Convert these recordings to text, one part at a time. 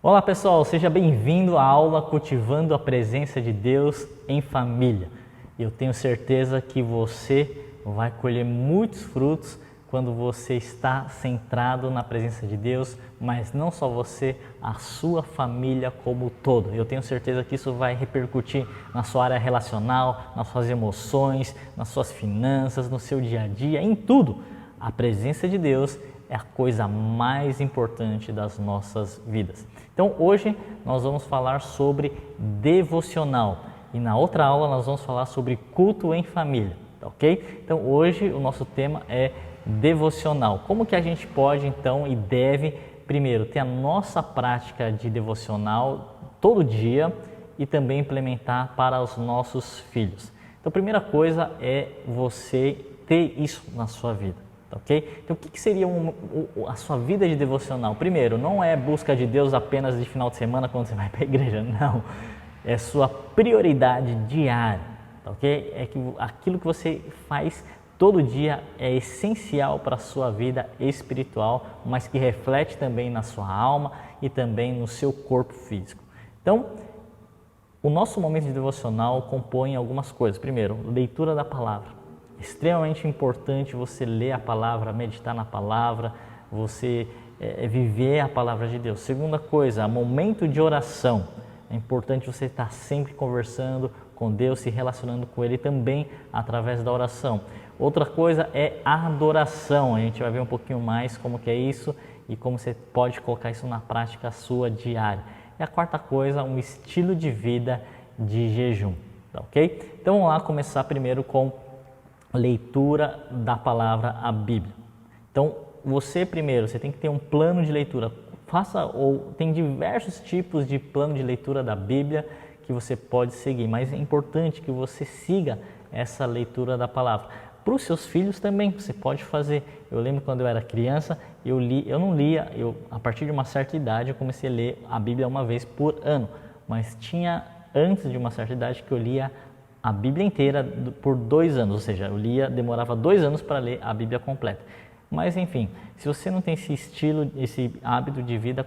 Olá pessoal, seja bem-vindo à aula Cultivando a Presença de Deus em Família. Eu tenho certeza que você vai colher muitos frutos quando você está centrado na presença de Deus, mas não só você, a sua família como um todo. Eu tenho certeza que isso vai repercutir na sua área relacional, nas suas emoções, nas suas finanças, no seu dia a dia, em tudo. A presença de Deus é a coisa mais importante das nossas vidas. Então hoje nós vamos falar sobre devocional e na outra aula nós vamos falar sobre culto em família, tá ok? Então hoje o nosso tema é devocional. Como que a gente pode então e deve primeiro ter a nossa prática de devocional todo dia e também implementar para os nossos filhos. Então a primeira coisa é você ter isso na sua vida. Ok? Então, o que seria a sua vida de devocional? Primeiro, não é busca de Deus apenas de final de semana quando você vai para a igreja, não. É sua prioridade diária, ok? É que aquilo que você faz todo dia é essencial para a sua vida espiritual, mas que reflete também na sua alma e também no seu corpo físico. Então, o nosso momento de devocional compõe algumas coisas. Primeiro, leitura da palavra. Extremamente importante você ler a palavra, meditar na palavra, você viver a palavra de Deus. Segunda coisa, momento de oração. É importante você estar sempre conversando com Deus, se relacionando com Ele também através da oração. Outra coisa é a adoração. A gente vai ver um pouquinho mais como que é isso e como você pode colocar isso na prática sua diária. E a quarta coisa, um estilo de vida de jejum, tá ok? Então vamos lá começar primeiro com leitura da palavra, a Bíblia. Então, você primeiro, você tem que ter um plano de leitura. Tem diversos tipos de plano de leitura da Bíblia que você pode seguir, mas é importante que você siga essa leitura da palavra. Para os seus filhos também, você pode fazer. Eu lembro quando eu era criança, a partir de uma certa idade, eu comecei a ler a Bíblia uma vez por ano, mas tinha antes de uma certa idade que eu lia a Bíblia inteira por 2 anos, ou seja, demorava 2 anos para ler a Bíblia completa. Mas enfim, se você não tem esse estilo, esse hábito de vida,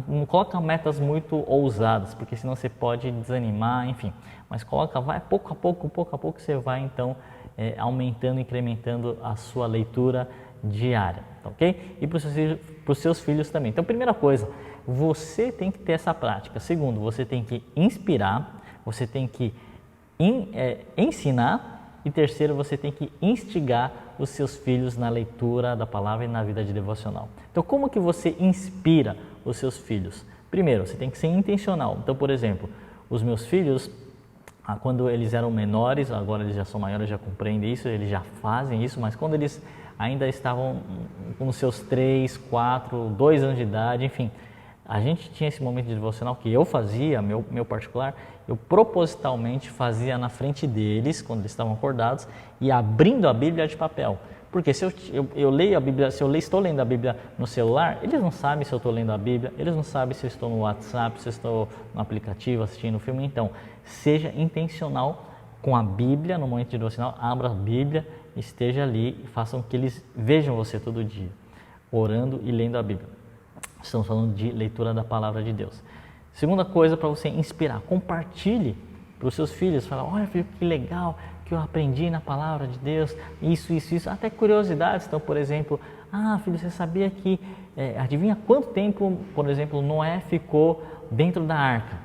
não coloca metas muito ousadas, porque senão você pode desanimar, enfim. Mas vai pouco a pouco você vai então aumentando, incrementando a sua leitura diária, tá ok? E para os seus filhos também. Então, primeira coisa, você tem que ter essa prática. Segundo, você tem que inspirar. Você tem que ensinar e terceiro, você tem que instigar os seus filhos na leitura da palavra e na vida de devocional. Então, como que você inspira os seus filhos? Primeiro, você tem que ser intencional. Então, por exemplo, os meus filhos, quando eles eram menores, agora eles já são maiores, já compreendem isso, eles já fazem isso, mas quando eles ainda estavam com os seus 3, 4, 2 anos de idade, enfim, a gente tinha esse momento de devocional que eu fazia, meu particular, eu propositalmente fazia na frente deles, quando eles estavam acordados, e abrindo a Bíblia de papel. Porque se eu leio a Bíblia, estou lendo a Bíblia no celular, eles não sabem se eu estou lendo a Bíblia, eles não sabem se eu estou no WhatsApp, se eu estou no aplicativo assistindo o filme. Então, seja intencional com a Bíblia no momento de devocional, abra a Bíblia, esteja ali e façam que eles vejam você todo dia, orando e lendo a Bíblia. Estamos falando de leitura da palavra de Deus. Segunda coisa para você inspirar, compartilhe para os seus filhos. Fala, olha filho, que legal que eu aprendi na palavra de Deus, isso. Até curiosidades. Então, por exemplo, filho, você sabia que, adivinha quanto tempo, por exemplo, Noé ficou dentro da arca?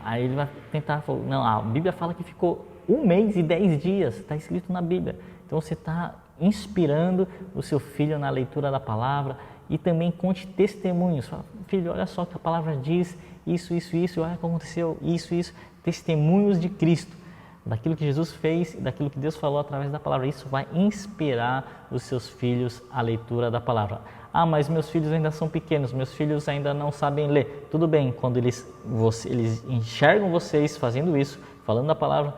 Aí ele vai tentar, não, a Bíblia fala que ficou 1 mês e 10 dias, está escrito na Bíblia. Então você está inspirando o seu filho na leitura da palavra. E também conte testemunhos. Fala, filho, olha só que a palavra diz isso, olha como aconteceu isso. Testemunhos de Cristo, daquilo que Jesus fez e daquilo que Deus falou através da palavra. Isso vai inspirar os seus filhos à leitura da palavra. Mas meus filhos ainda são pequenos, meus filhos ainda não sabem ler. Tudo bem, quando eles enxergam vocês fazendo isso, falando da palavra,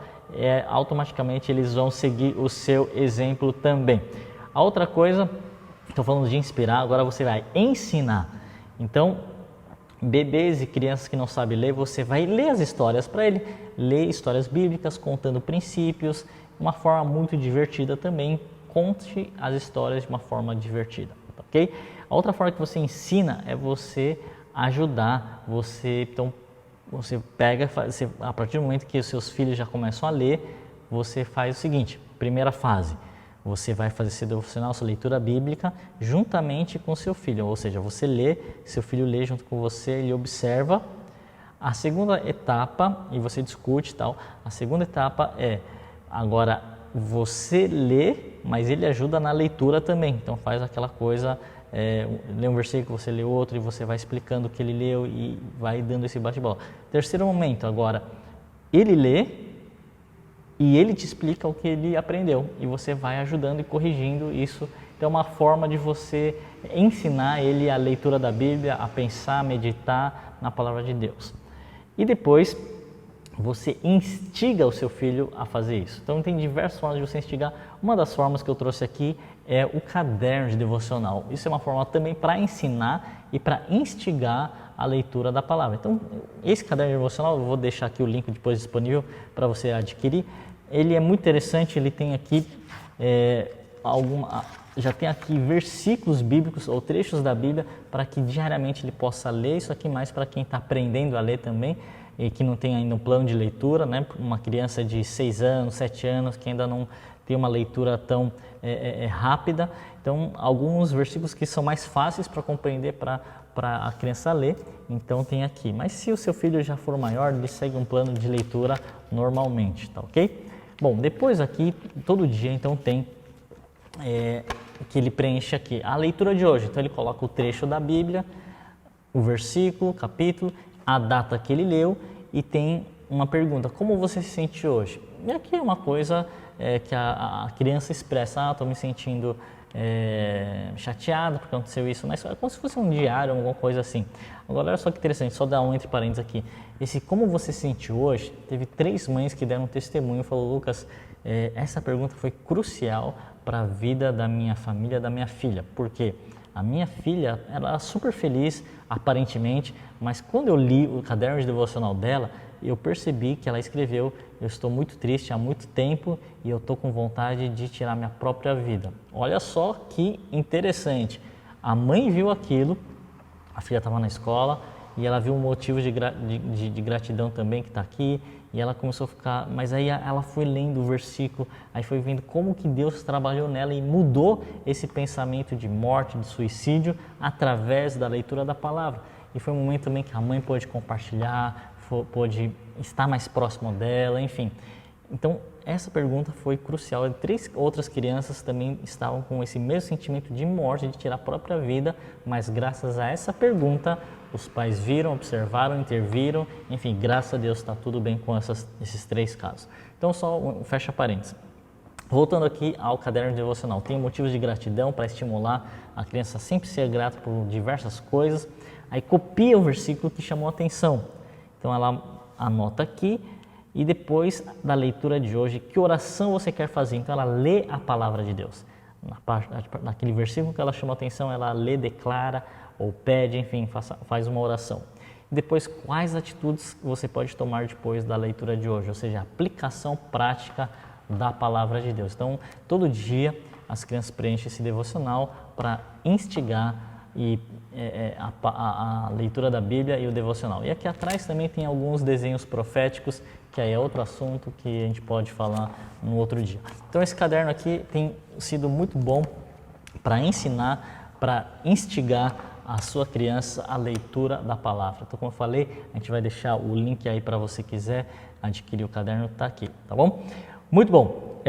automaticamente eles vão seguir o seu exemplo também. A outra coisa, estou falando de inspirar, agora você vai ensinar. Então, bebês e crianças que não sabem ler, você vai ler as histórias para ele, ler histórias bíblicas, contando princípios, uma forma muito divertida também. Conte as histórias de uma forma divertida, ok? A outra forma que você ensina é você ajudar você. Então, você pega, a partir do momento que os seus filhos já começam a ler, você faz o seguinte: primeira fase, você vai fazer seu devocional, sua leitura bíblica, juntamente com seu filho, ou seja, você lê, seu filho lê junto com você, ele observa. A segunda etapa, e você discute e tal, a segunda etapa é, agora você lê, mas ele ajuda na leitura também, então faz aquela coisa, lê um versículo, você lê outro e você vai explicando o que ele leu e vai dando esse bate-bola. Terceiro momento, agora, ele lê e ele te explica o que ele aprendeu e você vai ajudando e corrigindo isso. Então é uma forma de você ensinar ele a leitura da Bíblia, a pensar, a meditar na palavra de Deus. E depois você instiga o seu filho a fazer isso. Então tem diversas formas de você instigar. Uma das formas que eu trouxe aqui é o caderno de devocional. Isso é uma forma também para ensinar e para instigar a leitura da palavra. Então esse caderno de devocional, eu vou deixar aqui o link depois disponível para você adquirir. Ele é muito interessante, ele tem aqui já tem aqui versículos bíblicos ou trechos da Bíblia para que diariamente ele possa ler isso aqui, mais para quem está aprendendo a ler também e que não tem ainda um plano de leitura, né? Uma criança de 6 anos, 7 anos que ainda não tem uma leitura tão rápida. Então, alguns versículos que são mais fáceis para compreender para a criança ler, então tem aqui. Mas se o seu filho já for maior, ele segue um plano de leitura normalmente, tá ok? Bom, depois aqui, todo dia então tem que ele preenche aqui a leitura de hoje. Então ele coloca o trecho da Bíblia, o versículo, o capítulo, a data que ele leu e tem uma pergunta: como você se sente hoje? E aqui é uma coisa que a criança expressa: estou me sentindo chateado porque aconteceu isso, mas é como se fosse um diário, alguma coisa assim. Agora olha só que interessante, só dar um entre parênteses aqui. Esse como você se sente hoje, teve 3 mães que deram um testemunho e falou: Lucas, essa pergunta foi crucial para a vida da minha família, da minha filha, porque a minha filha era super feliz aparentemente, mas quando eu li o caderno de devocional dela, eu percebi que ela escreveu: eu estou muito triste há muito tempo e eu estou com vontade de tirar minha própria vida. Olha só que interessante, a mãe viu aquilo, a filha estava na escola e ela viu um motivo de gratidão também que está aqui, e ela começou a ficar, mas aí ela foi lendo o versículo, aí foi vendo como que Deus trabalhou nela e mudou esse pensamento de morte, de suicídio, através da leitura da palavra. E foi um momento também que a mãe pôde compartilhar, pôde estar mais próximo dela, enfim. Então, essa pergunta foi crucial. 3 outras crianças também estavam com esse mesmo sentimento de morte, de tirar a própria vida, mas graças a essa pergunta, os pais viram, observaram, interviram, enfim, graças a Deus está tudo bem com esses 3 casos. Então, só fecha parênteses. Voltando aqui ao caderno devocional, tem motivos de gratidão para estimular a criança a sempre ser grata por diversas coisas. Aí copia o versículo que chamou a atenção. Então, ela anota aqui. E depois da leitura de hoje, que oração você quer fazer? Então ela lê a palavra de Deus. Naquele versículo que ela chamou a atenção, ela lê, declara ou pede, enfim, faz uma oração. E depois, quais atitudes você pode tomar depois da leitura de hoje? Ou seja, a aplicação prática da palavra de Deus. Então, todo dia as crianças preenchem esse devocional para instigar a leitura da Bíblia e o devocional. E aqui atrás também tem alguns desenhos proféticos, que aí é outro assunto que a gente pode falar no outro dia. Então esse caderno aqui tem sido muito bom para ensinar, para instigar a sua criança a leitura da palavra. Então, como eu falei, a gente vai deixar o link aí para você quiser adquirir o caderno, está aqui, tá bom? Muito bom.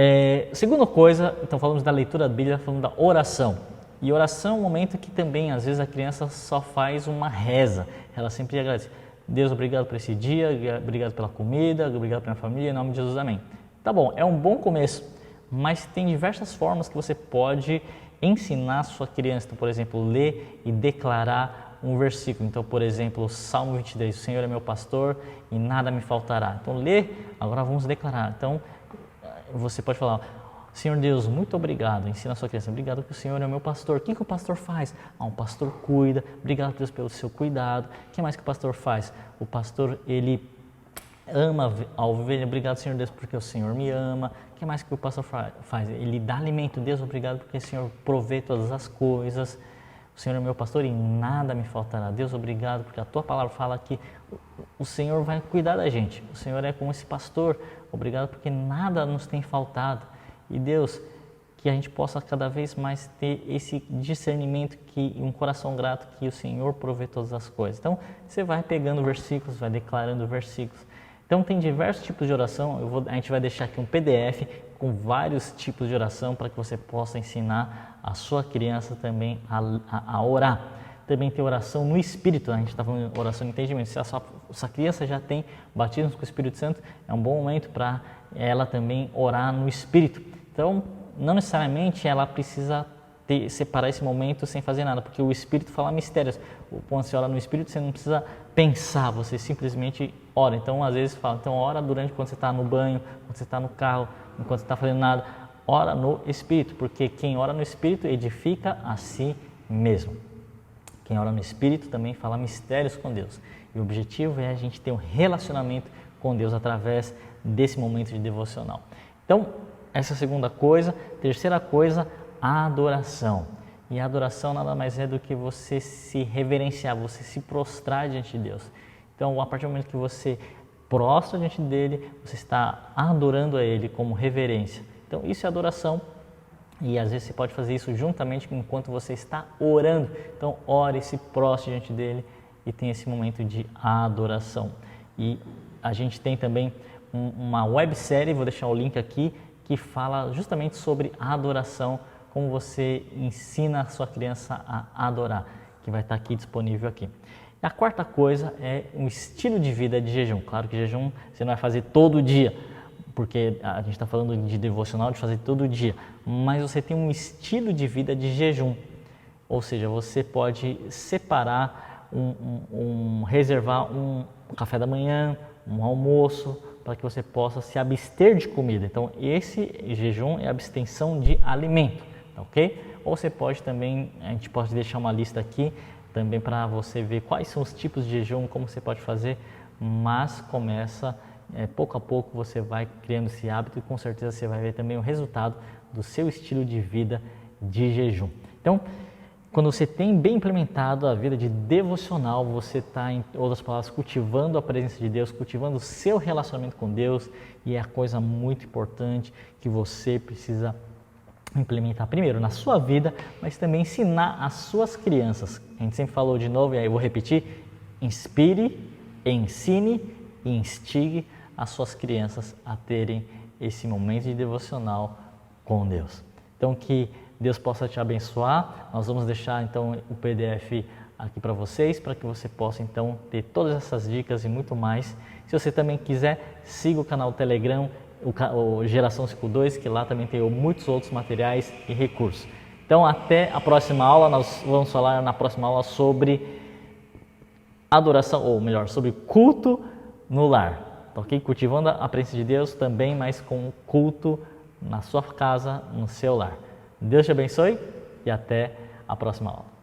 Segunda coisa, então falamos da leitura da Bíblia, falamos da oração. E oração é um momento que também, às vezes, a criança só faz uma reza. Ela sempre agradece: Deus, obrigado por esse dia, obrigado pela comida, obrigado pela minha família, em nome de Jesus, amém. Tá bom, é um bom começo, mas tem diversas formas que você pode ensinar a sua criança. Então, por exemplo, ler e declarar um versículo. Então, por exemplo, Salmo 23, o Senhor é meu pastor e nada me faltará. Então, ler, agora vamos declarar. Então, você pode falar: Senhor Deus, muito obrigado. Ensina a sua criança: obrigado que o Senhor é o meu pastor. O que o pastor faz? Um pastor cuida. Obrigado, Deus, pelo seu cuidado. O que mais que o pastor faz? O pastor, ele ama a ovelha. Obrigado, Senhor Deus, porque o Senhor me ama. O que mais que o pastor faz? Ele dá alimento. Deus, obrigado porque o Senhor provê todas as coisas. O Senhor é meu pastor e nada me faltará. Deus, obrigado, porque a Tua palavra fala que o Senhor vai cuidar da gente. O Senhor é como esse pastor. Obrigado, porque nada nos tem faltado. E Deus, que a gente possa cada vez mais ter esse discernimento e um coração grato que o Senhor provê todas as coisas. Então, você vai pegando versículos, vai declarando versículos. Então, tem diversos tipos de oração. A gente vai deixar aqui um PDF com vários tipos de oração para que você possa ensinar a sua criança também a orar. Também tem oração no Espírito, a gente está falando de oração no entendimento. Se a sua criança já tem batismo com o Espírito Santo, é um bom momento para ela também orar no Espírito. Então, não necessariamente ela precisa separar esse momento sem fazer nada, porque o Espírito fala mistérios. Quando você ora no Espírito, você não precisa pensar, você simplesmente ora. Então, às vezes, fala, então ora quando você está no banho, quando você está no carro, enquanto você está fazendo nada. Ora no Espírito, porque quem ora no Espírito edifica a si mesmo. Quem ora no Espírito também fala mistérios com Deus. E o objetivo é a gente ter um relacionamento com Deus através desse momento de devocional. Então, essa é a segunda coisa. Terceira coisa, a adoração. E a adoração nada mais é do que você se reverenciar, você se prostrar diante de Deus. Então, a partir do momento que você prostra diante dele, você está adorando a ele como reverência. Então, isso é adoração. E às vezes você pode fazer isso juntamente enquanto você está orando. Então, ore, se prostre diante dele e tenha esse momento de adoração. E a gente tem também uma websérie, vou deixar o link aqui, que fala justamente sobre a adoração, como você ensina a sua criança a adorar, que vai estar aqui disponível aqui. A quarta coisa é um estilo de vida de jejum. Claro que jejum você não vai fazer todo dia, porque a gente está falando de devocional, de fazer todo dia, mas você tem um estilo de vida de jejum, ou seja, você pode separar, reservar um café da manhã, um almoço, para que você possa se abster de comida. Então, esse jejum é abstenção de alimento, ok? Ou você pode também, a gente pode deixar uma lista aqui, também para você ver quais são os tipos de jejum, como você pode fazer, mas começa... pouco a pouco você vai criando esse hábito e com certeza você vai ver também o resultado do seu estilo de vida de jejum. Então, quando você tem bem implementado a vida de devocional, você está, em outras palavras, cultivando a presença de Deus, cultivando o seu relacionamento com Deus, e é a coisa muito importante que você precisa implementar primeiro na sua vida, mas também ensinar às suas crianças. A gente sempre falou de novo, e aí eu vou repetir: inspire, ensine e instigue as suas crianças a terem esse momento de devocional com Deus. Então, que Deus possa te abençoar. Nós vamos deixar então o PDF aqui para vocês, para que você possa então ter todas essas dicas e muito mais. Se você também quiser, siga o canal Telegram, o Geração 52, que lá também tem muitos outros materiais e recursos. Então, até a próxima aula. Nós vamos falar na próxima aula sobre adoração, ou melhor, sobre culto no lar, ok? Cultivando a presença de Deus também, mas com culto na sua casa, no seu lar. Deus te abençoe e até a próxima aula.